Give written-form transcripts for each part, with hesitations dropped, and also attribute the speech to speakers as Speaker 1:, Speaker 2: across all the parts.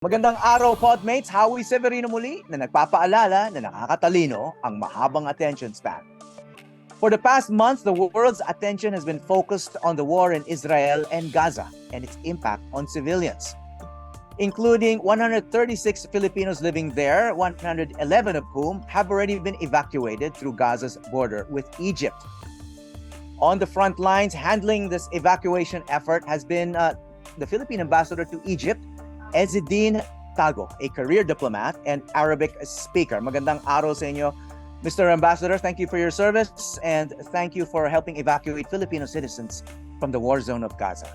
Speaker 1: Magandang araw, Podmates! Howie Severino muli na nagpapaalala na nakakatalino ang mahabang attention span. For the past months, the world's attention has been focused on the war in Israel and Gaza and its impact on civilians, including 136 Filipinos living there, 111 of whom have already been evacuated through Gaza's border with Egypt. On the front lines, handling this evacuation effort has been the Philippine Ambassador to Egypt, Ezzedin Tago, a career diplomat and Arabic speaker. Magandang araw sa inyo, Mr. Ambassador. Thank you for your service and thank you for helping evacuate Filipino citizens from the war zone of Gaza.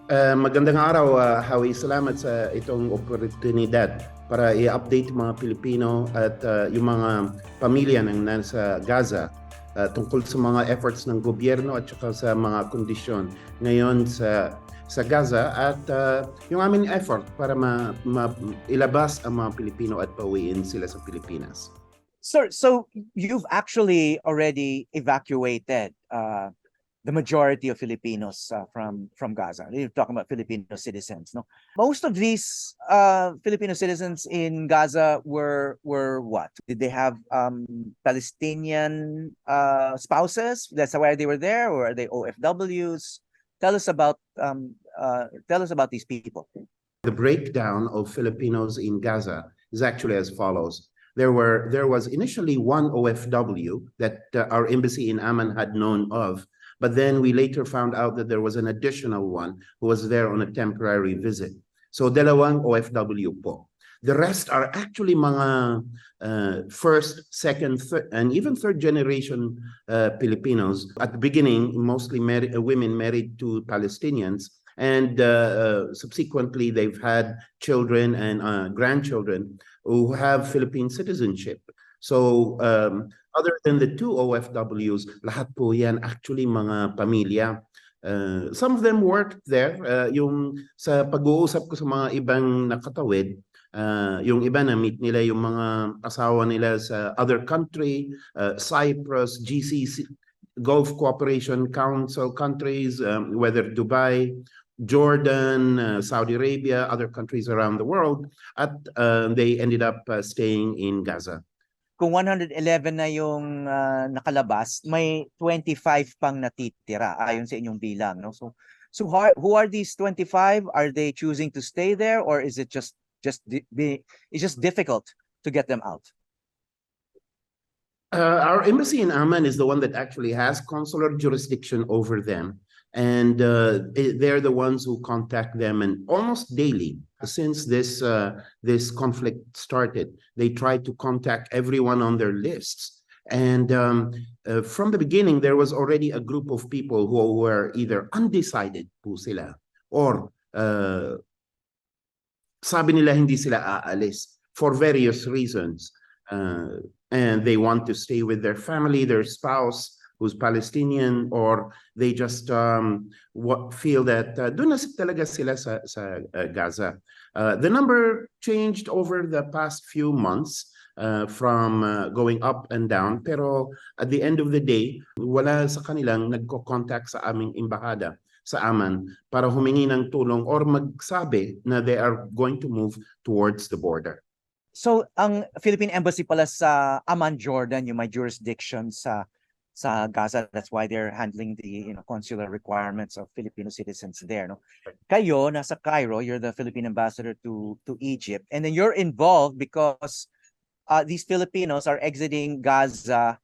Speaker 2: Magandang araw, Howie. Salamat sa itong oportunidad para i-update mga Pilipino at yung mga pamilya ng nasa Gaza tungkol sa mga efforts ng gobyerno at saka sa mga kondisyon ngayon sa Gaza at yung aming effort para ilabas ang mga Pilipino at pauwiin sila sa Pilipinas.
Speaker 1: Sir, so you've actually already evacuated the majority of Filipinos from Gaza. You're talking about Filipino citizens, no? Most of these Filipino citizens in Gaza were what? Did they have Palestinian spouses? That's why they were there, or are they OFWs? Tell us about these people.
Speaker 2: The breakdown of Filipinos in Gaza is actually as follows. There was initially one OFW that our embassy in Amman had known of, but then we later found out that there was an additional one who was there on a temporary visit. So dalawang OFW po. The rest are actually mga first, second, third, and even third generation Filipinos. At the beginning, mostly women married to Palestinians, and subsequently they've had children and grandchildren who have Philippine citizenship. So other than the two OFWs, lahat po yan actually mga pamilya. Some of them worked there. Yung sa pag-uusap ko sa mga ibang nakatawid, yung iba na meet nila yung mga asawa nila sa other country, Cyprus, GCC, Gulf Cooperation Council countries, whether Dubai, Jordan, Saudi Arabia, other countries around the world, at they ended up staying in Gaza.
Speaker 1: Kung 111 na yung nakalabas, may 25 pang natitira ayon sa inyong bilang, no? So who are these 25? Are they choosing to stay there, or is it it's just difficult to get them out?
Speaker 2: Our embassy in Amman is the one that actually has consular jurisdiction over them. And they're the ones who contact them, and almost daily since this conflict started, they try to contact everyone on their lists. And from the beginning, there was already a group of people who were either undecided po sila, or sabi nila hindi sila aalis for various reasons. And they want to stay with their family, their spouse, who's Palestinian, or they just feel that doon na talaga sila sa Gaza. The number changed over the past few months from going up and down, pero at the end of the day, wala sa kanilang nagko-contact sa aming embahada sa Amman para humingi ng tulong or magsabi na they are going to move towards the border.
Speaker 1: So ang Philippine Embassy pala sa Amman, Jordan, yung may jurisdiction sa Gaza. That's why they're handling the consular requirements of Filipino citizens there, no? Kayo nasa Cairo, you're the Philippine ambassador to Egypt, and then you're involved because these Filipinos are exiting Gaza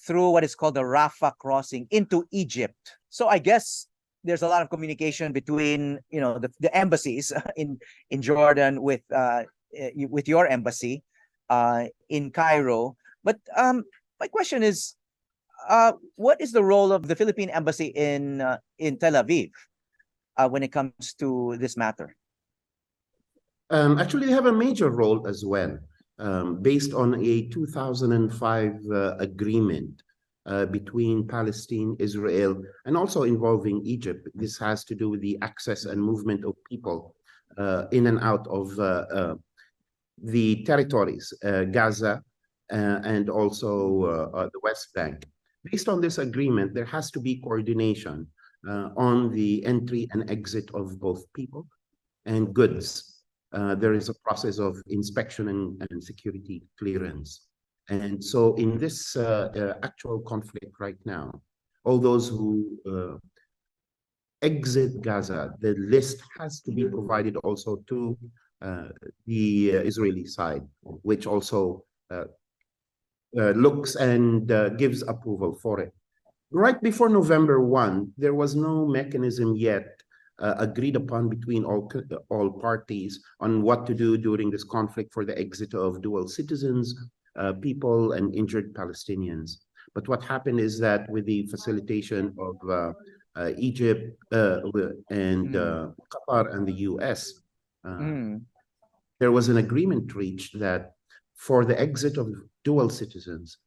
Speaker 1: through what is called the Rafah crossing into Egypt. So I guess there's a lot of communication between the embassies in Jordan with your embassy in Cairo. But my question is, what is the role of the Philippine embassy in Tel Aviv when it comes to this matter?
Speaker 2: Actually, they have a major role as well, based on a 2005 agreement between Palestine, Israel, and also involving Egypt. This has to do with the access and movement of people in and out of the territories, Gaza, and also the West Bank. Based on this agreement, there has to be coordination on the entry and exit of both people and goods. there is a process of inspection and security clearance. And so in this actual conflict right now, all those who exit Gaza, the list has to be provided also to the Israeli side, which also looks and gives approval for it. Right before November 1, there was no mechanism yet agreed upon between all parties on what to do during this conflict for the exit of dual citizens, people, and injured Palestinians. But what happened is that with the facilitation of Egypt and Qatar and the US, there was an agreement reached that for the exit of dual citizens,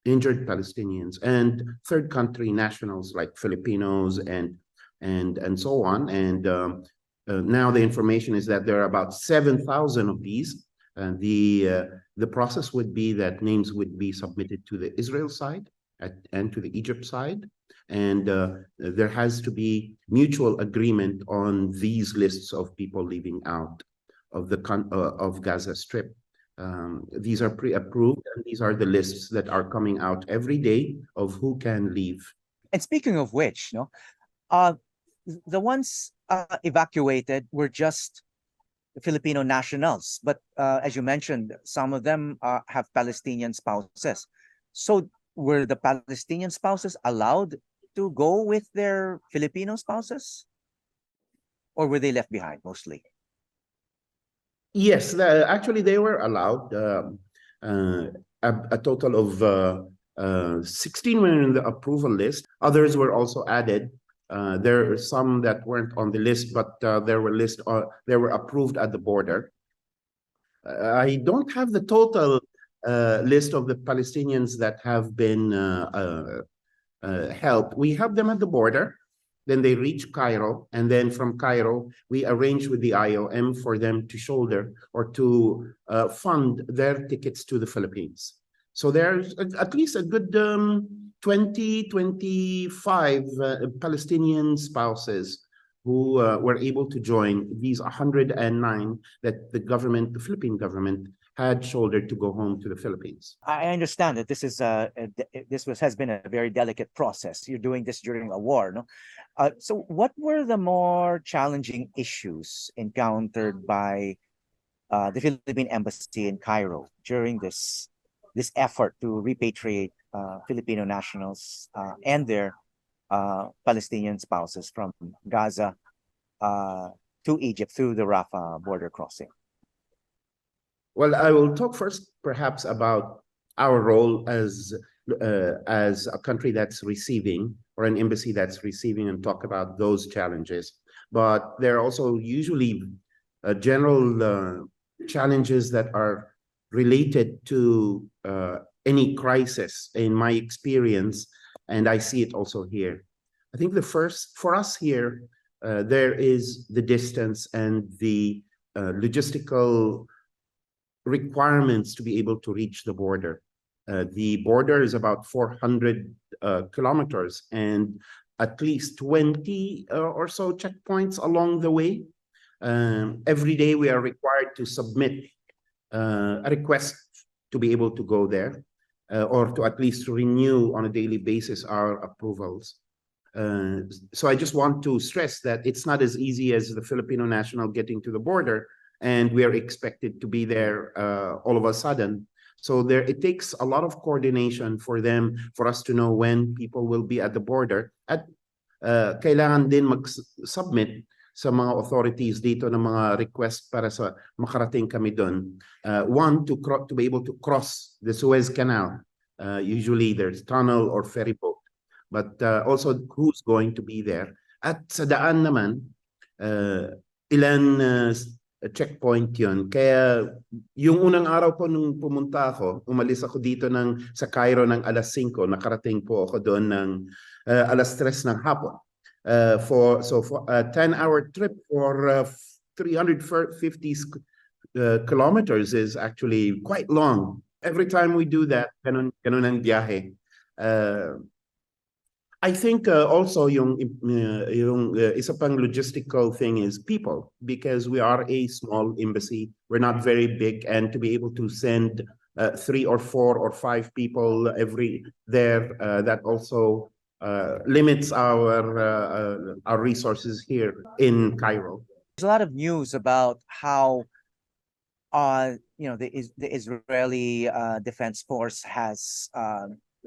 Speaker 2: injured Palestinians, and third country nationals like Filipinos and so on. And now the information is that there are about 7,000 of these. The process would be that names would be submitted to the Israel side and to the Egypt side. And there has to be mutual agreement on these lists of people leaving out of of Gaza Strip. These are pre-approved, and these are the lists that are coming out every day of who can leave.
Speaker 1: And speaking of which, the ones evacuated were just Filipino nationals, but as you mentioned, some of them have Palestinian spouses. So were the Palestinian spouses allowed to go with their Filipino spouses, or were they left behind mostly?
Speaker 2: Yes, actually they were allowed. A total of 16 were in the approval list. Others were also added. There are some that weren't on the list, but they were approved at the border. I don't have the total list of the Palestinians that have been helped. We have them at the border. Then they reach Cairo, and then from Cairo, we arrange with the IOM for them to shoulder or to fund their tickets to the Philippines. So there's at least a good 20, 25 Palestinian spouses who were able to join these 109 that the Philippine government had shouldered to go home to the Philippines.
Speaker 1: I understand that this is has been a very delicate process. You're doing this during a war, no? So what were the more challenging issues encountered by the Philippine embassy in Cairo during this effort to repatriate Filipino nationals and their Palestinian spouses from Gaza to Egypt through the Rafah border crossing?
Speaker 2: Well, I will talk first perhaps about our role as a country that's receiving, or an embassy that's receiving, and talk about those challenges. But there are also usually general challenges that are related to any crisis, in my experience, and I see it also here. I think the first, for us here, there is the distance and the logistical requirements to be able to reach the border. The border is about 400 kilometers and at least 20 or so checkpoints along the way. Every day we are required to submit a request to be able to go there, or to at least renew on a daily basis our approvals. So I just want to stress that it's not as easy as the Filipino national getting to the border and we are expected to be there all of a sudden. So it takes a lot of coordination for us to know when people will be at the border. At kailangan din mag-submit sa mga authorities dito ng mga request para sa makarating kami doon. One, to be able to cross the Suez Canal. Usually there's tunnel or ferry boat. But also who's going to be there. At sa daan naman, ilan checkpoint yun. Kaya yung unang araw po nung pumunta ako, umalis ako dito sa Cairo ng alas 5, nakarating po ako doon ng alas 3 ng hapon. For a 10-hour trip for 350 kilometers is actually quite long. Every time we do that, ganun ang biyahe. I think also yung isa pang logistical thing is people, because we are a small embassy. We're not very big, and to be able to send 3 or 4 or 5 people every there, that also limits our resources here in Cairo.
Speaker 1: There's a lot of news about how the Israeli Defense Force has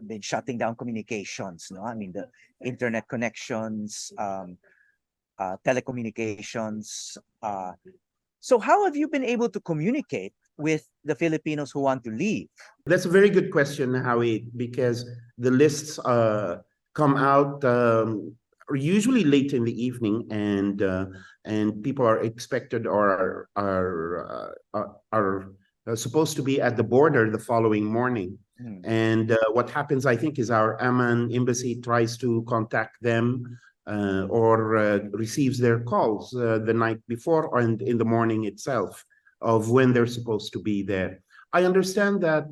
Speaker 1: been shutting down communications. No, I mean the internet connections, telecommunications. So how have you been able to communicate with the Filipinos who want to leave?
Speaker 2: That's a very good question, Howie, because the lists come out usually late in the evening, and people are expected or are supposed to be at the border the following morning. And what happens, I think, is our Amman embassy tries to contact them or receives their calls the night before and in the morning itself of when they're supposed to be there. I understand that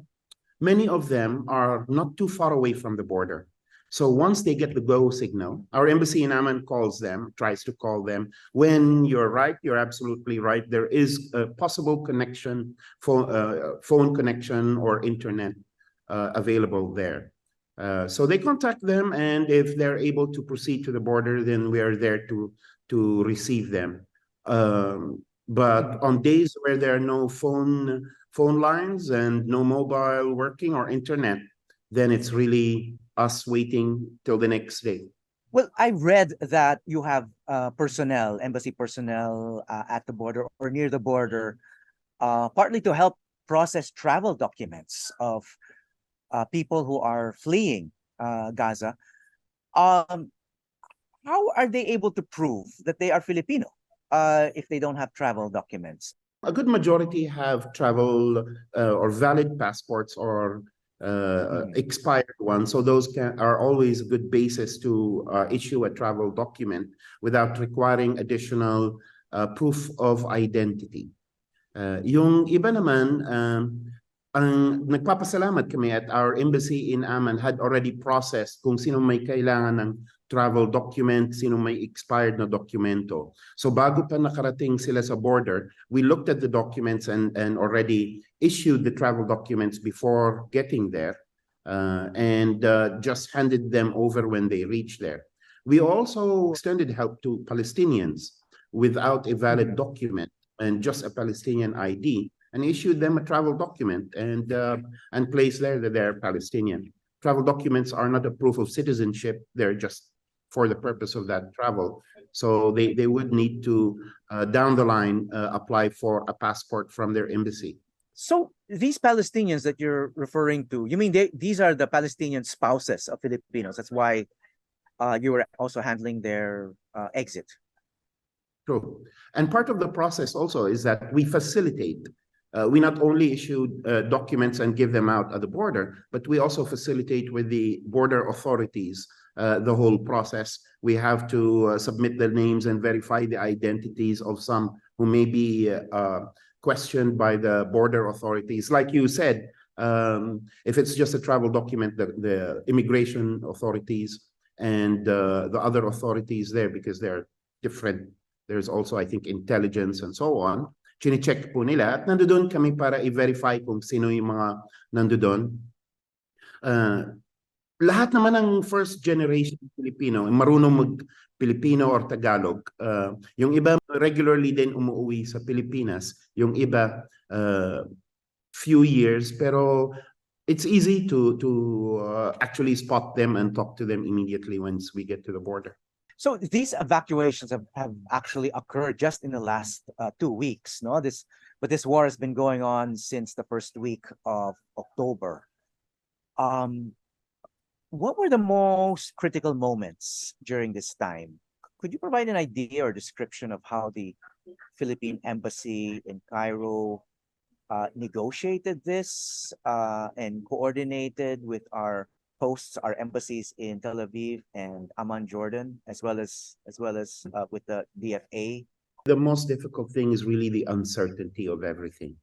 Speaker 2: many of them are not too far away from the border. So once they get the go signal, our embassy in Amman calls them, tries to call them. When you're right, you're absolutely right. There is a possible connection, phone connection or internet available there. So they contact them, and if they're able to proceed to the border, then we are there to receive them. But on days where there are no phone lines and no mobile working or internet, then it's really us waiting till the next day.
Speaker 1: Well, I read that you have personnel, embassy personnel at the border or near the border, partly to help process travel documents of people who are fleeing Gaza. How are they able to prove that they are Filipino if they don't have travel documents?
Speaker 2: A good majority have travel or valid passports or expired ones. So those are always a good basis to issue a travel document without requiring additional proof of identity. Yung iba naman, ang nagpapasalamat kami at our embassy in Amman had already processed kung sino may kailangan ng travel document, sino may expired na dokumento. So bago pa nakarating sila sa border, we looked at the documents and already issued the travel documents before getting there and just handed them over when they reached there. We also extended help to Palestinians without a valid document and just a Palestinian ID, and issued them a travel document and placed there that they're Palestinian. Travel documents are not a proof of citizenship. They're just for the purpose of that travel. So they would need to, down the line, apply for a passport from their embassy.
Speaker 1: So these Palestinians that you're referring to, you mean these are the Palestinian spouses of Filipinos? That's why you were also handling their exit.
Speaker 2: True. And part of the process also is that we facilitate. We not only issue documents and give them out at the border, but we also facilitate with the border authorities the whole process. We have to submit the names and verify the identities of some who may be questioned by the border authorities. Like you said, if it's just a travel document, the immigration authorities and the other authorities there, because they're different. There's also, I think, intelligence and so on. Chine-check po nila at nandoon kami para i-verify kung sino yung mga nandoon. Lahat naman ng first generation Filipino, marunong mag-Filipino or Tagalog. Yung iba regularly din umuwi sa Pilipinas. Yung iba few years, pero it's easy to actually spot them and talk to them immediately once we get to the border.
Speaker 1: So these evacuations have actually occurred just in the last 2 weeks, no? But this war has been going on since the first week of October. What were the most critical moments during this time? Could you provide an idea or description of how the Philippine Embassy in Cairo negotiated this and coordinated with our posts, our embassies in Tel Aviv and Amman, Jordan, as well as with the DFA?
Speaker 2: The most difficult thing is really the uncertainty of everything.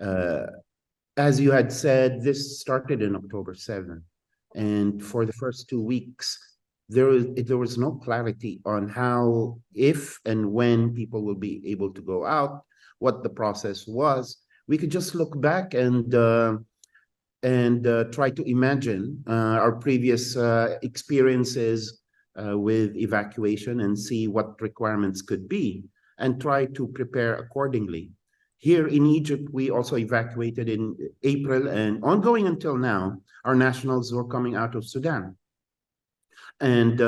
Speaker 2: As you had said, this started in October 7th. And for the first 2 weeks, there was no clarity on how, if and when people will be able to go out, what the process was. We could just look back and try to imagine our previous experiences with evacuation and see what requirements could be and try to prepare accordingly. Here in Egypt, we also evacuated in April, and ongoing until now, our nationals were coming out of Sudan. And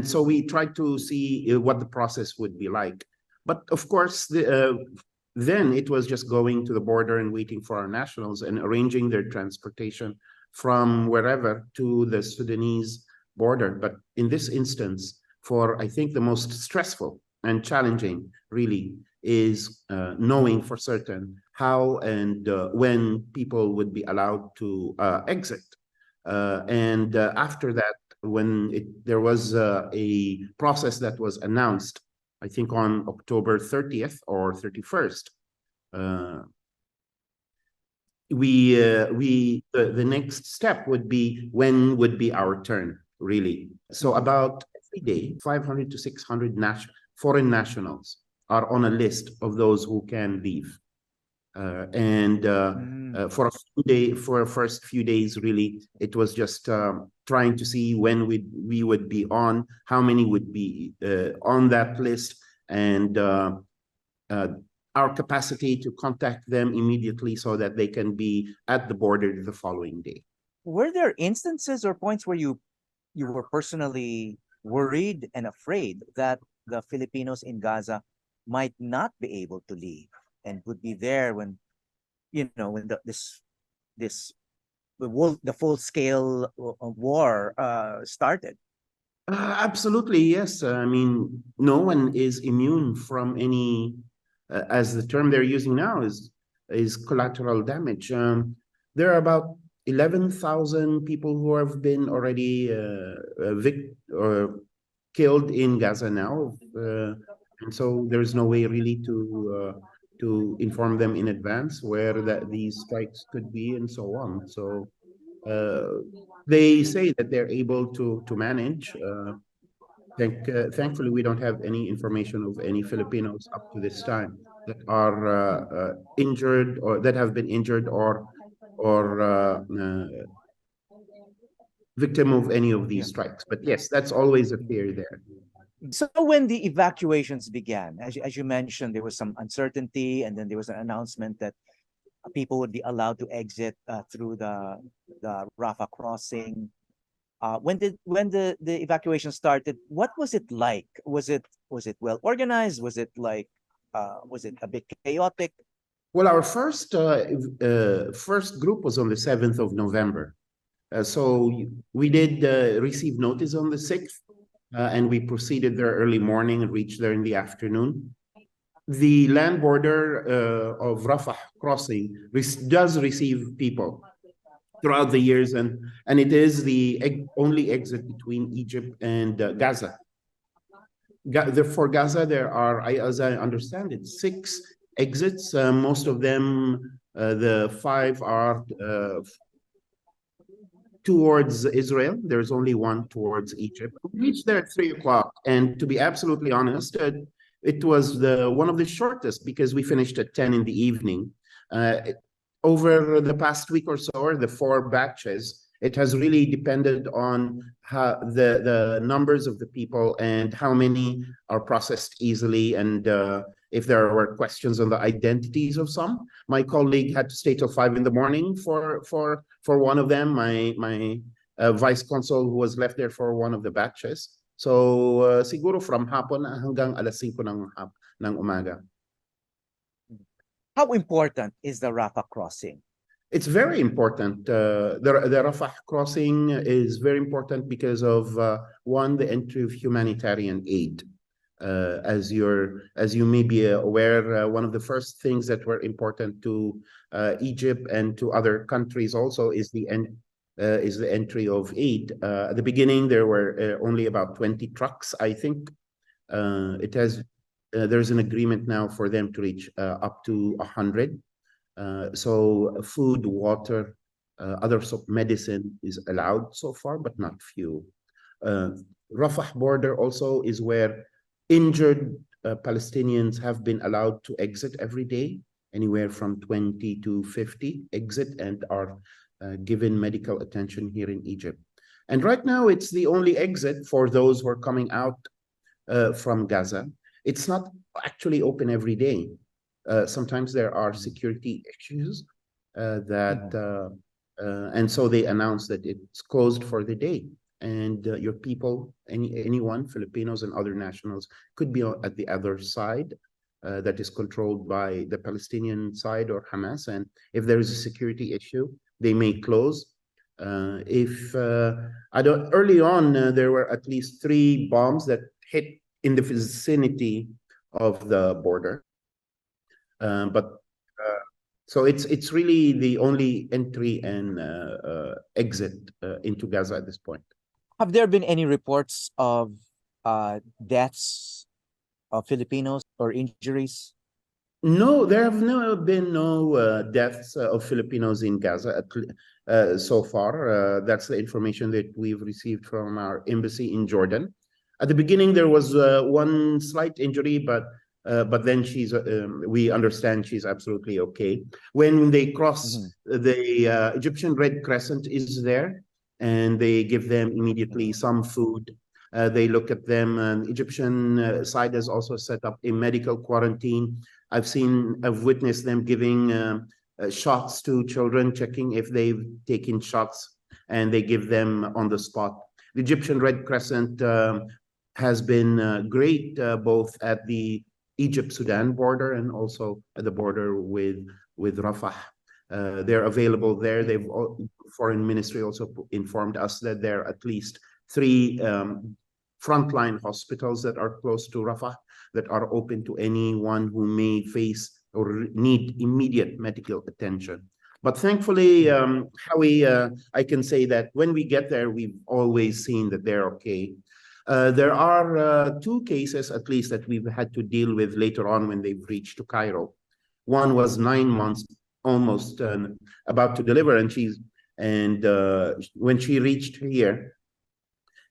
Speaker 2: so we tried to see what the process would be like. But of course, then it was just going to the border and waiting for our nationals and arranging their transportation from wherever to the Sudanese border. But in this instance, for I think the most stressful and challenging really is knowing for certain how and when people would be allowed to exit. After that, when there was a process that was announced, I think on October 30th or 31st, the next step would be when would be our turn, really. So about every day, 500 to 600 foreign nationals are on a list of those who can leave. For a first few days, really, it was just trying to see when we would be on, how many would be on that list, and our capacity to contact them immediately so that they can be at the border the following day.
Speaker 1: Were there instances or points where you were personally worried and afraid that the Filipinos in Gaza might not be able to leave and would be there when, when the full scale war started?
Speaker 2: Absolutely, yes. I mean, no one is immune from any, as the term they're using now is collateral damage. There are about 11,000 people who have been already killed in Gaza now, and so there's no way really to inform them in advance where these strikes could be and so on. So they say that they're able to manage. Thankfully, we don't have any information of any Filipinos up to this time that are injured or that have been injured or victim of any of these strikes. But yes, that's always a fear there.
Speaker 1: So when the evacuations began, as you mentioned, there was some uncertainty, and then there was an announcement that people would be allowed to exit through the Rafah crossing. When the evacuation started, what was it like? Was it well organized? Was it a bit chaotic?
Speaker 2: Well, our first group was on the 7th of November. So we did receive notice on the 6th, and we proceeded there early morning and reached there in the afternoon. The land border of Rafah crossing does receive people throughout the years, and it is the only exit between Egypt and Gaza. For Gaza, there are, as I understand it, 6 exits. Most of them, the 5 are towards Israel. There's only 1 towards Egypt. We reached there at 3 o'clock, and to be absolutely honest, it was one of the shortest because we finished at 10 in the evening. Over the past week or so, or the 4 batches, it has really depended on how the numbers of the people and how many are processed easily, and if there were questions on the identities of some. My colleague had to stay till 5 in the morning for one of them. My vice consul who was left there for one of the batches. So siguro from hapon hanggang alas 5 ng umaga.
Speaker 1: How important is the Rafah crossing?
Speaker 2: It's very important. The Rafah crossing is very important because of one, the entry of humanitarian aid. As you may be aware, one of the first things that were important to Egypt and to other countries also is the entry of aid. At the beginning, there were only about 20 trucks, I think. There's an agreement now for them to reach up to 100. So food, water, other medicine is allowed so far, but not fuel. Rafah border also is where injured Palestinians have been allowed to exit every day, anywhere from 20 to 50 exit and are given medical attention here in Egypt. And right now, it's the only exit for those who are coming out from Gaza. It's not actually open every day. Sometimes there are security issues and so they announce that it's closed for the day. And your people, anyone, Filipinos and other nationals, could be at the other side that is controlled by the Palestinian side or Hamas. And if there is a security issue, they may close. Early on, there were at least 3 bombs that hit in the vicinity of the border. So it's really the only entry and exit into Gaza at this point.
Speaker 1: Have there been any reports of deaths of Filipinos or injuries?
Speaker 2: No, there have been no deaths of Filipinos in Gaza so far. That's the information that we've received from our embassy in Jordan. At the beginning, there was one slight injury, but then we understand she's absolutely okay. When they cross, the Egyptian Red Crescent is there, and they give them immediately some food. They look at them, and Egyptian side has also set up a medical quarantine. I've witnessed them giving shots to children, checking if they've taken shots, and they give them on the spot. The Egyptian Red Crescent has been great, both at the Egypt-Sudan border and also at the border with Rafah. They're available there. Foreign Ministry also informed us that there are at least 3 frontline hospitals that are close to Rafah that are open to anyone who may face or need immediate medical attention. But thankfully, Howie, I can say that when we get there, we've always seen that they're okay. There are 2 cases, at least, that we've had to deal with later on when they've reached to Cairo. One was 9 months, almost about to deliver, and when she reached here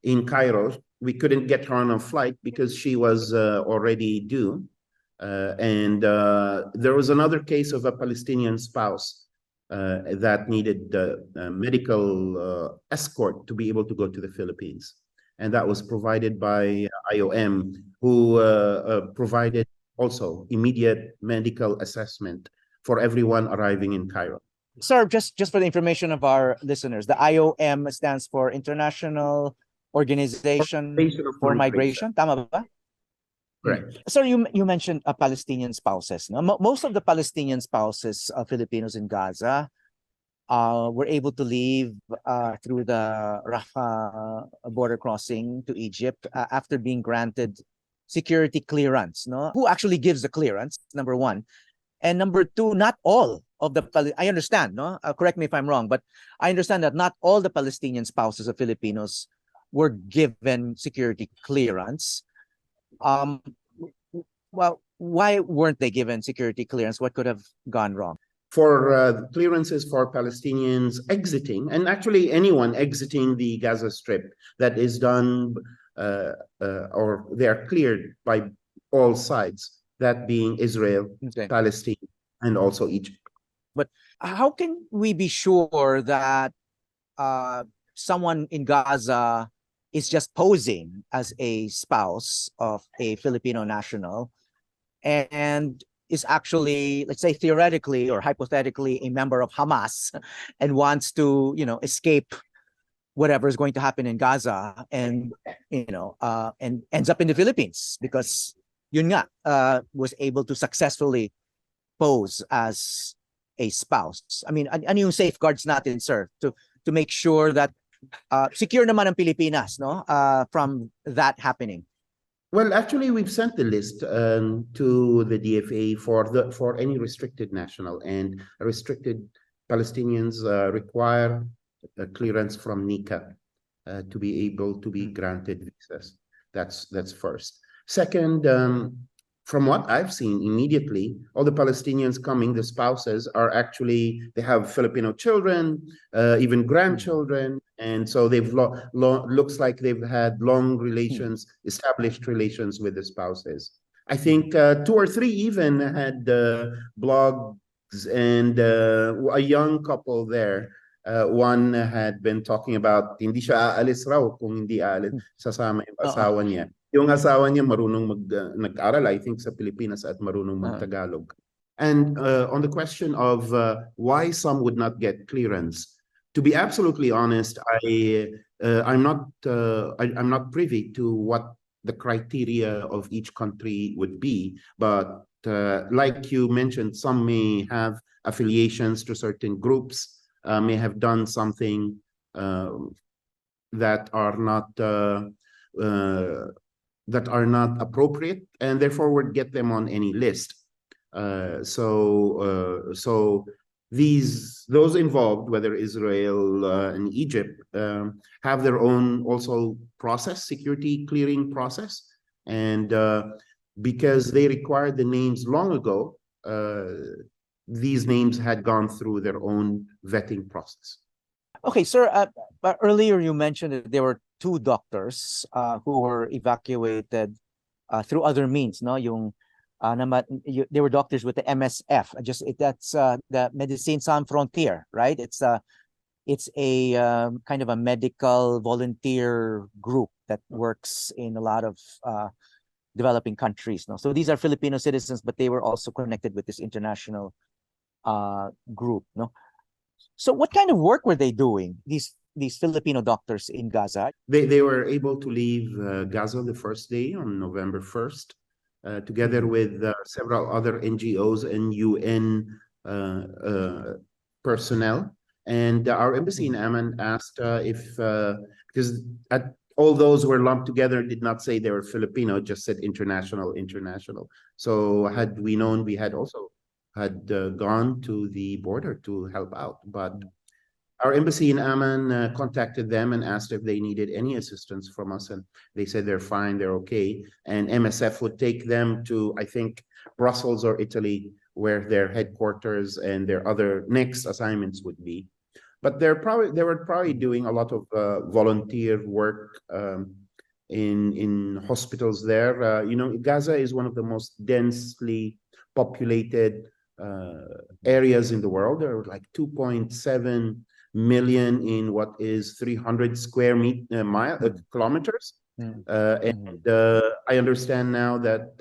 Speaker 2: in Cairo, we couldn't get her on a flight because she was already due. And there was another case of a Palestinian spouse that needed medical escort to be able to go to the Philippines. And that was provided by IOM, who provided also immediate medical assessment for everyone arriving in Cairo.
Speaker 1: Sir, just for the information of our listeners, the IOM stands for International Organization for Migration. Tama ba?
Speaker 2: Correct.
Speaker 1: Sir, you mentioned Palestinian spouses. No? Most of the Palestinian spouses of Filipinos in Gaza were able to leave through the Rafah border crossing to Egypt after being granted security clearance. No, who actually gives the clearance? Number 1, and number 2, not all of the. I understand. No, correct me if I'm wrong, but I understand that not all the Palestinian spouses of Filipinos were given security clearance. Well, why weren't they given security clearance? What could have gone wrong?
Speaker 2: For clearances for Palestinians exiting, and actually anyone exiting the Gaza Strip, that is done or they are cleared by all sides, that being Israel, Palestine, and also Egypt.
Speaker 1: But how can we be sure that someone in Gaza is just posing as a spouse of a Filipino national and is actually, let's say, theoretically or hypothetically a member of Hamas and wants to, escape whatever is going to happen in Gaza and, and ends up in the Philippines because yun nga, was able to successfully pose as a spouse. I mean, ano yung safeguards natin, sir, to make sure that secure naman ang Pilipinas, no, from that happening?
Speaker 2: Well, actually, we've sent the list to the DFA for any restricted national, and restricted Palestinians require a clearance from NICA to be able to be granted visas. That's first. Second, from what I've seen, immediately, all the Palestinians coming, the spouses are actually, they have Filipino children, even grandchildren. And so they've looks like they've had long relations, established relations with the spouses. I think two or three even had blogs, and a young couple there. One had been talking about hindi siya aalis raw kung hindi aalis, sasama yung asawa niya. Yung asawa niya marunong nag-aral, I think, sa Pilipinas at marunong mag-Tagalog. And on the question of why some would not get clearance, to be absolutely honest, I'm not privy to what the criteria of each country would be. But like you mentioned, some may have affiliations to certain groups, may have done something that are not appropriate, and therefore would get them on any list. So those involved, whether Israel and Egypt, have their own also process, security clearing process, and because they required the names long ago, these names had gone through their own vetting process.
Speaker 1: Okay, sir. But earlier you mentioned that there were two doctors who were evacuated through other means. No, they were doctors with the MSF. That's the Medicine Sans Frontier, right? It's a kind of a medical volunteer group that works in a lot of developing countries. No, so these are Filipino citizens, but they were also connected with this international group. No. So what kind of work were they doing, these Filipino doctors in Gaza?
Speaker 2: They were able to leave Gaza the first day on November 1st, together with several other NGOs and UN personnel. And our embassy in Amman asked if, because all those were lumped together, did not say they were Filipino, just said international. So had we known, we had also gone to the border to help out. But our embassy in Amman contacted them and asked if they needed any assistance from us, and they said they're fine, they're okay. And MSF would take them to, I think, Brussels or Italy, where their headquarters and their other next assignments would be. But they were probably doing a lot of volunteer work in hospitals there. Gaza is one of the most densely populated areas in the world. There are like 2.7 million in what is 300 square kilometers. And I understand now that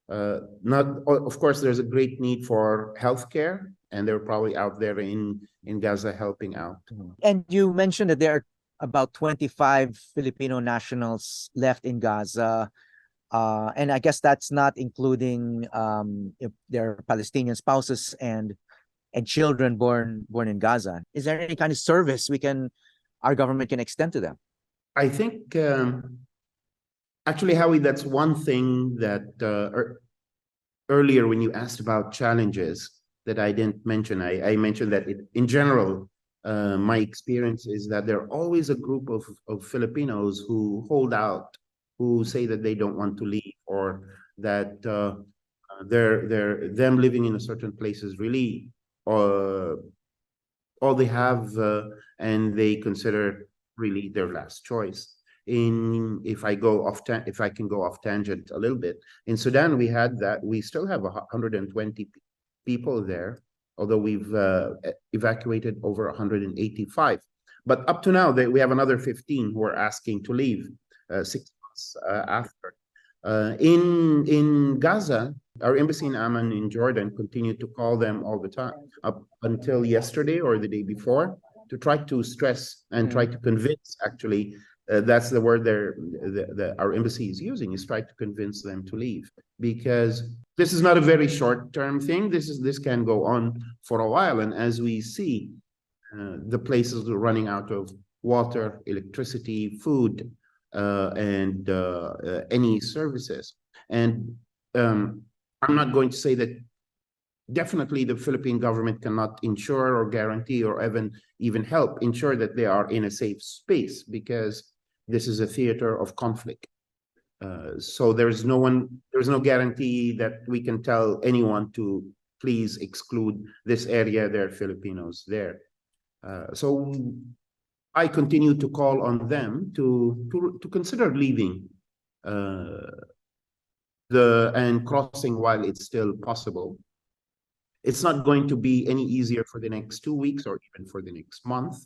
Speaker 2: of course, there's a great need for healthcare, and they're probably out there in Gaza helping out.
Speaker 1: And you mentioned that there are about 25 Filipino nationals left in Gaza. And I guess that's not including if their Palestinian spouses and children born in Gaza. Is there any kind of service our government can extend to them?
Speaker 2: I think actually, Howie, that's one thing that earlier when you asked about challenges that I didn't mention. I mentioned that in general, my experience is that there are always a group of Filipinos who hold out, who say that they don't want to leave, or that them living in a certain place is really all they have, and they consider really their last choice. If I can go off tangent a little bit, in Sudan we had that. We still have 120 people there, although we've evacuated over 185. But up to now, we have another 15 who are asking to leave 6 months after. In Gaza, our embassy in Amman in Jordan continued to call them all the time, up until yesterday or the day before, to try to stress and try to convince, actually, that's the word our embassy is using, is try to convince them to leave, because this is not a very short-term thing. This can go on for a while, and as we see, the places are running out of water, electricity, food, and any services. And I'm not going to say that definitely the Philippine government cannot ensure or guarantee or even help ensure that they are in a safe space, because this is a theater of conflict. So there's no guarantee that we can tell anyone to please exclude this area. There are Filipinos there. So I continue to call on them to consider leaving and crossing while it's still possible. It's not going to be any easier for the next 2 weeks or even for the next month.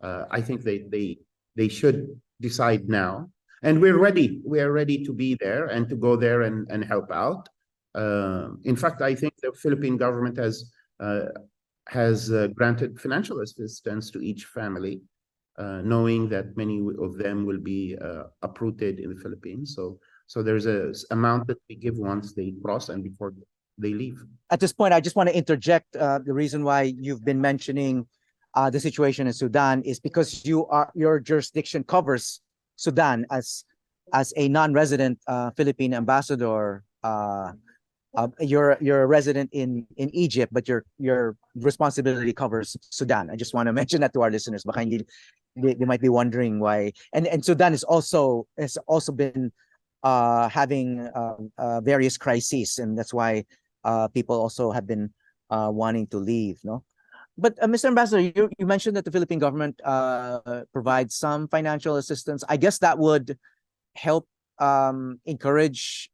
Speaker 2: I think they should decide now, and we're ready. We are ready to be there and to go there and help out. In fact, I think the Philippine government has granted financial assistance to each family, knowing that many of them will be uprooted in the Philippines. So there's a amount that we give once they cross and before they leave.
Speaker 1: At this point, I just want to interject. The reason why you've been mentioning the situation in Sudan is because your jurisdiction covers Sudan as a non-resident Philippine ambassador. You're a resident in Egypt, but your responsibility covers Sudan. I just want to mention that to our listeners. Baka hindi, they might be wondering why. And Sudan has also been having various crises, and that's why people also have been wanting to leave. No, but Mr. Ambassador, you mentioned that the Philippine government provides some financial assistance. I guess that would help encourage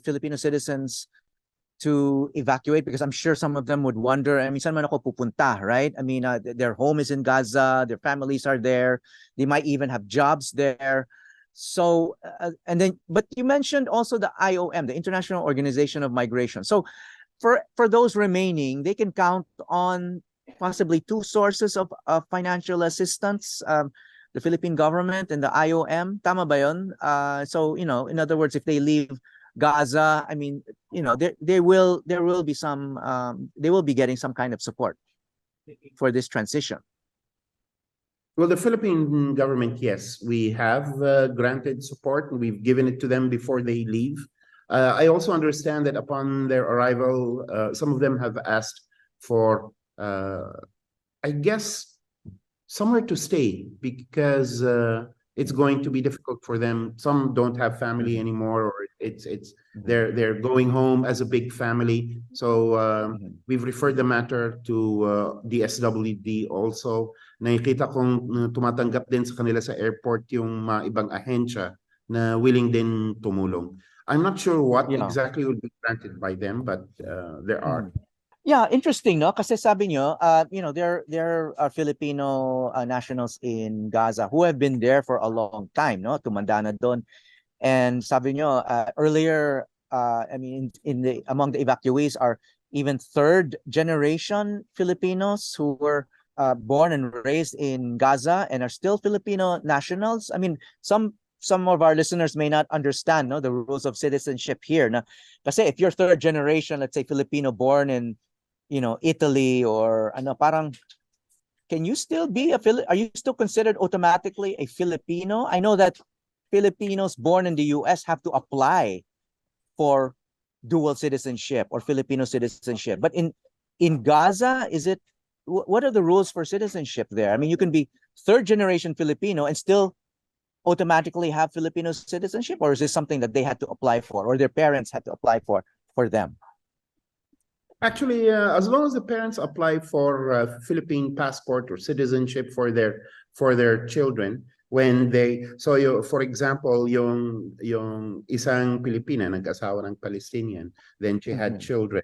Speaker 1: Filipino citizens to evacuate, because I'm sure some of them would wonder, I mean, saan man ako pupunta, right? I mean, their home is in Gaza, their families are there, they might even have jobs there. So, but you mentioned also the IOM, the International Organization of Migration. So, for those remaining, they can count on possibly two sources of financial assistance, the Philippine government and the IOM. Tama ba yun? So, in other words, if they leave Gaza, I mean, there will be some, they will be getting some kind of support for this transition.
Speaker 2: Well, the Philippine government, yes, we have granted support, and we've given it to them before they leave. I also understand that upon their arrival, some of them have asked for, I guess, somewhere to stay, because it's going to be difficult for them. Some don't have family anymore, or they're going home as a big family. So we've referred the matter to the SWD also. Nakikita kong tumatanggap din sa kanila sa airport yung mga ibang ahensya na willing din tumulong. I'm not sure what exactly will be granted by them, but there are.
Speaker 1: Yeah, interesting, no? Kasi sabi nyo, there are Filipino nationals in Gaza who have been there for a long time, no? Tumanda na doon. And sabi nyo, earlier, I mean, among the evacuees are even third generation Filipinos who were born and raised in Gaza and are still Filipino nationals. I mean, some of our listeners may not understand, no, the rules of citizenship here. Na, kasi if you're third generation, let's say Filipino born in Italy or parang, can you still be are you still considered automatically a Filipino? I know that Filipinos born in the US have to apply for dual citizenship or Filipino citizenship. But in Gaza, what are the rules for citizenship there? I mean, you can be third generation Filipino and still automatically have Filipino citizenship, or is this something that they had to apply for, or their parents had to apply for them?
Speaker 2: Actually, as long as the parents apply for Philippine passport or citizenship for their children, when for example, yung isang Pilipina nag-asawa ng Palestinian, then she had children.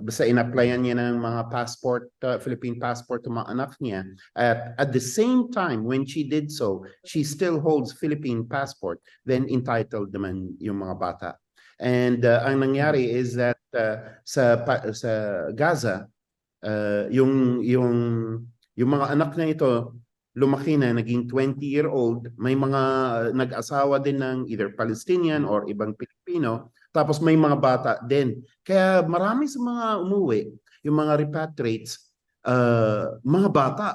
Speaker 2: Basta in-applyan niya ng mga passport, Philippine passport ng mga anak niya. At the same time, when she did so, she still holds Philippine passport, then entitled naman yung mga bata. And ang nangyari is that sa Gaza, yung mga anak na ito lumaki na, naging 20-year-old, may mga nag-asawa din ng either Palestinian or ibang Pilipino, tapos may mga bata din. Kaya marami sa mga umuwi, yung mga repatriates, mga bata.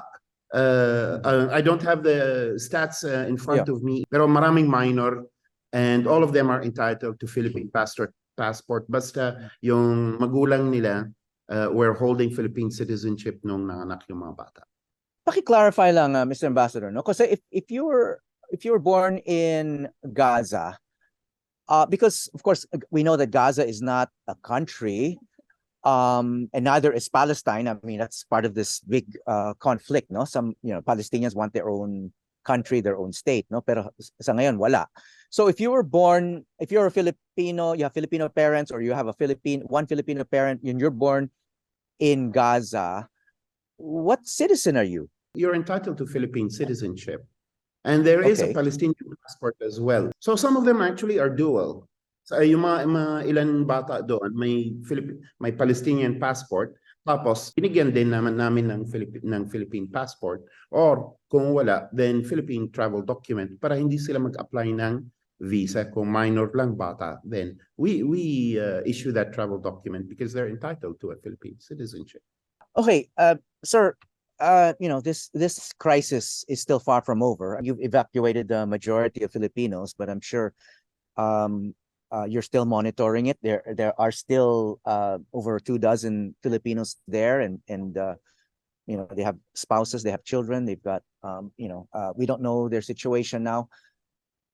Speaker 2: I don't have the stats in front of me, pero maraming minor, and all of them are entitled to Philippine passport. Basta yung magulang nila were holding Philippine citizenship nung nanganak yung mga bata.
Speaker 1: Paki-clarify lang, Mr. Ambassador, no? Kasi if you were born in Gaza, Because of course we know that Gaza is not a country, and neither is Palestine. I mean, that's part of this big conflict, no? Some, Palestinians want their own country, their own state, no? Pero sa ngayon, wala. So if you're a Filipino, you have Filipino parents, or you have one Filipino parent, and you're born in Gaza, what citizen are you?
Speaker 2: You're entitled to Philippine citizenship. And there is a
Speaker 1: Okay.
Speaker 2: Palestinian passport as well. So some of them actually are dual. So yung mga ilan bata doon, may Palestinian passport, tapos binigyan din namin ng Philippine passport, or kung wala, then Philippine travel document para hindi sila mag-apply ng visa. Kung minor lang bata, then we issue that travel document because they're entitled to a Philippine citizenship.
Speaker 1: Okay, sir, this crisis is still far from over. You've evacuated the majority of Filipinos, but I'm sure you're still monitoring it. There are still over 24 Filipinos there, and they have spouses, they have children, they've got we don't know their situation now.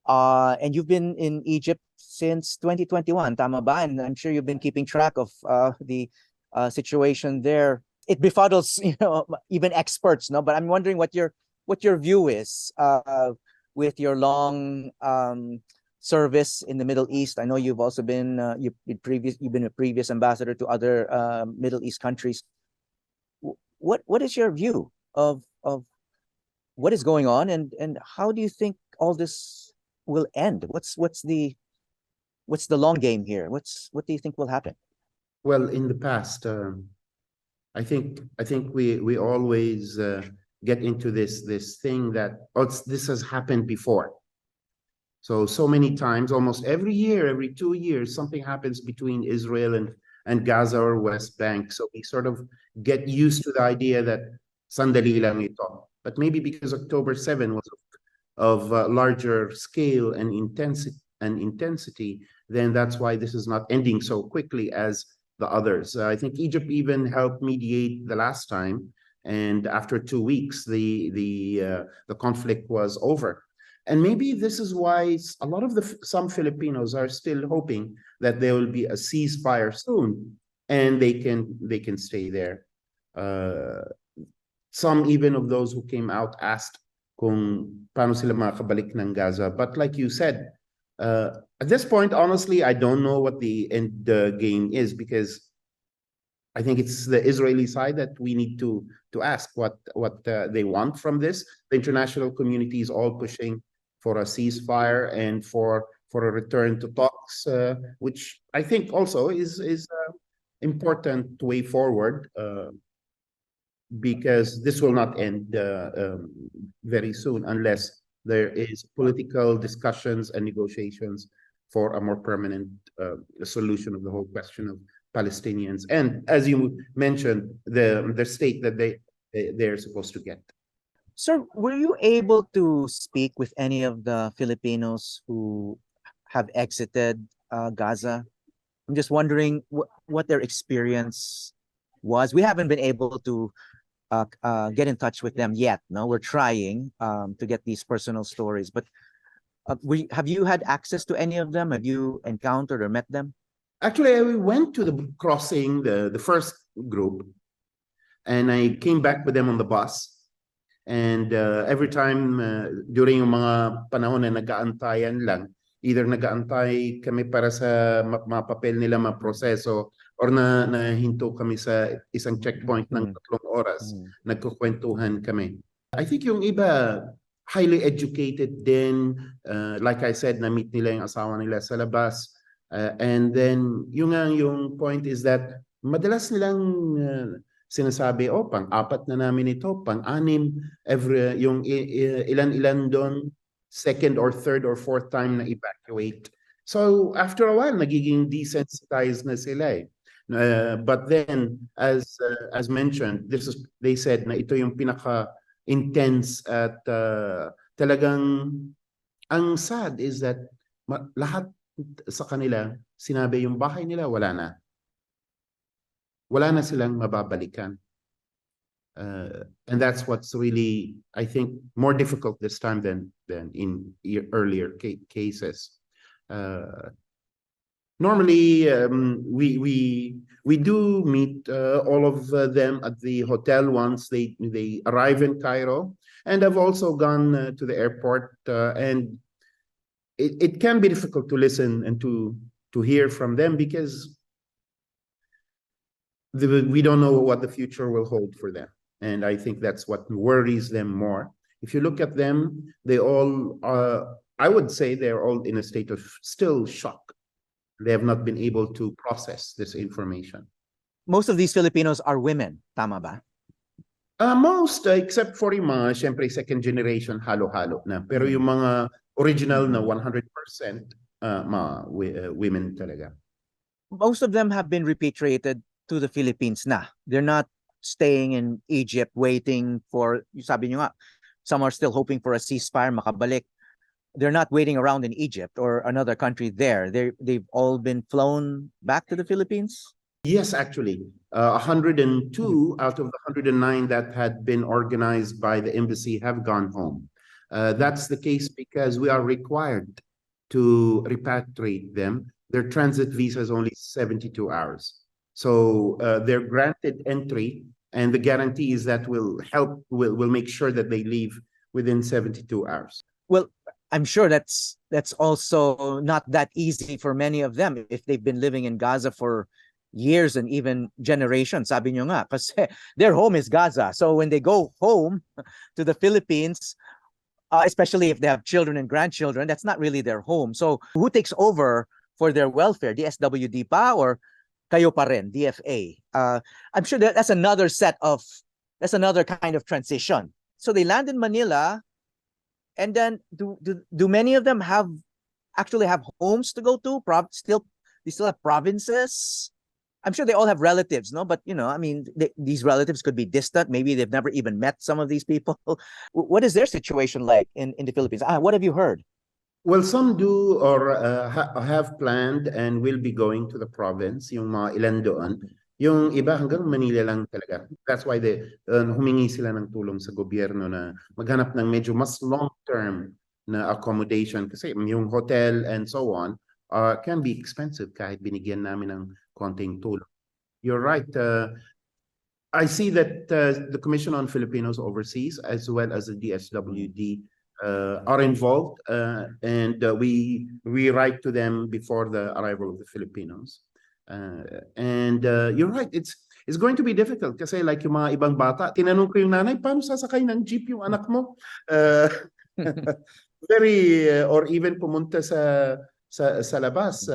Speaker 1: And you've been in Egypt since 2021, tama ba? And I'm sure you've been keeping track of the situation there. It befuddles, even experts, no? But I'm wondering what your view is with your long service in the Middle East. I know you've also been you've been a previous ambassador to other Middle East countries. What is your view of what is going on, and how do you think all this will end? What's the long game here? What do you think will happen?
Speaker 2: Well, in the past, I think we always get into this thing that this has happened before. So many times, almost every year, every 2 years, something happens between Israel and Gaza or West Bank. So we sort of get used to the idea that sandali lang ito. But maybe because October 7 was of larger scale and intensity, then that's why this is not ending so quickly as the others. I think Egypt even helped mediate the last time, and after 2 weeks, the conflict was over. And maybe this is why a lot of some Filipinos are still hoping that there will be a ceasefire soon, and they can stay there. Some even of those who came out asked kung paano sila makakabalik ng Gaza. But like you said, at this point, honestly, I don't know what the end game is, because I think it's the Israeli side that we need to ask what they want from this. The international community is all pushing for a ceasefire and for a return to talks, which I think also is important way forward, because this will not end very soon unless there is political discussions and negotiations for a more permanent solution of the whole question of Palestinians, and as you mentioned, the state that they're supposed to get.
Speaker 1: Sir, were you able to speak with any of the Filipinos who have exited Gaza? I'm just wondering what their experience was. We haven't been able to get in touch with them yet. No, we're trying to get these personal stories. But have you had access to any of them? Have you encountered or met them?
Speaker 2: Actually, I went to the crossing, the first group, and I came back with them on the bus. And every time during yung mga panahon na nag-aantayan lang, either nag-aantay kami para sa mga papel nila maproseso, or nahinto kami sa isang checkpoint ng 3 oras, nagkukwentuhan kami. I think yung iba, highly educated din, like I said, na-meet nila yung asawa nila sa labas. And then yung point is that madalas nilang sinasabi, pang-4 na namin ito, pang-6, yung ilan-ilan doon, 2nd or 3rd or 4th time na evacuate. So after a while, nagiging desensitized na sila eh. But then, as mentioned, they said na ito yung pinaka-intense at talagang ang sad is that lahat sa kanila, sinabi yung bahay nila, wala na. Wala na silang mababalikan. And that's what's really, I think, more difficult this time than in earlier cases. Normally, we do meet all of them at the hotel once they arrive in Cairo, and I've also gone to the airport, and it can be difficult to listen and to hear from them because we don't know what the future will hold for them, and I think that's what worries them more. If you look at them, they all I would say they're all in a state of still shock. They have not been able to process this information.
Speaker 1: Most of these Filipinos are women, tama ba?
Speaker 2: Most, except for yung mga, syempre, second generation, halo-halo na. Pero yung mga original na 100%, women talaga.
Speaker 1: Most of them have been repatriated to the Philippines na. They're not staying in Egypt waiting for, sabi nyo nga, some are still hoping for a ceasefire, makabalik. They're not waiting around in Egypt or another country there. They've all been flown back to the Philippines?
Speaker 2: Yes, actually. 102 out of the 109 that had been organized by the embassy have gone home. That's the case because we are required to repatriate them. Their transit visa is only 72 hours. So they're granted entry, and the guarantee is that will make sure that they leave within 72 hours.
Speaker 1: Well, I'm sure that's also not that easy for many of them if they've been living in Gaza for years and even generations. Sabi nyo nga, kasi their home is Gaza. So when they go home to the Philippines, especially if they have children and grandchildren, that's not really their home. So who takes over for their welfare? DSWD pa or kayo pa rin, DFA? I'm sure that's another kind of transition. So they land in Manila, and then do many of them actually have homes to go to? They still have provinces? I'm sure they all have relatives, no? But, I mean, these relatives could be distant. Maybe they've never even met some of these people. What is their situation like in the Philippines? What have you heard?
Speaker 2: Well, some do or have planned and will be going to the province, yung mga ilan doon. Yung iba hanggang Manila lang talaga. That's why humingi sila ng tulong sa gobyerno na maghanap ng medyo mas long-term na accommodation kasi yung hotel and so on can be expensive kahit binigyan namin ng konting tulong. You're right. I see that the Commission on Filipinos Overseas as well as the DSWD are involved, and we write to them before the arrival of the Filipinos. And you're right, it's going to be difficult kasi like yung mga ibang bata, tinanong ko yung nanay, paano sasakay ng jeep yung anak mo? Or even pumunta sa labas.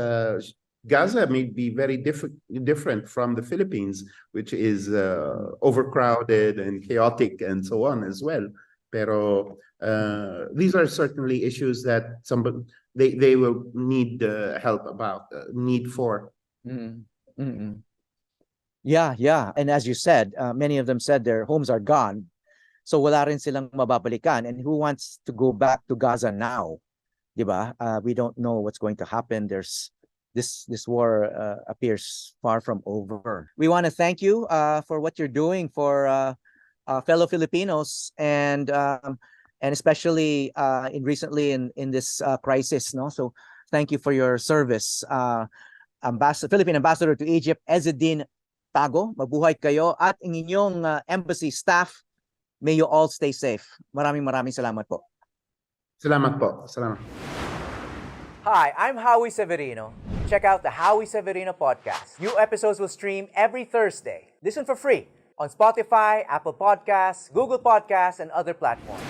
Speaker 2: Gaza may be very different from the Philippines, which is overcrowded and chaotic and so on as well. Pero these are certainly issues that they will need help about, need for.
Speaker 1: Yeah. And as you said, many of them said their homes are gone. So wala rin silang mababalikan. And who wants to go back to Gaza now? Diba? We don't know what's going to happen. There's this war appears far from over. We want to thank you for what you're doing for fellow Filipinos and especially recently in this crisis, no? So thank you for your service. Philippine Ambassador to Egypt, Ezzedin Tago, mabuhay kayo at ang inyong embassy staff, may you all stay safe. Maraming salamat po.
Speaker 2: Salamat po. Salamat.
Speaker 1: Hi, I'm Howie Severino. Check out the Howie Severino Podcast. New episodes will stream every Thursday. Listen for free on Spotify, Apple Podcasts, Google Podcasts, and other platforms.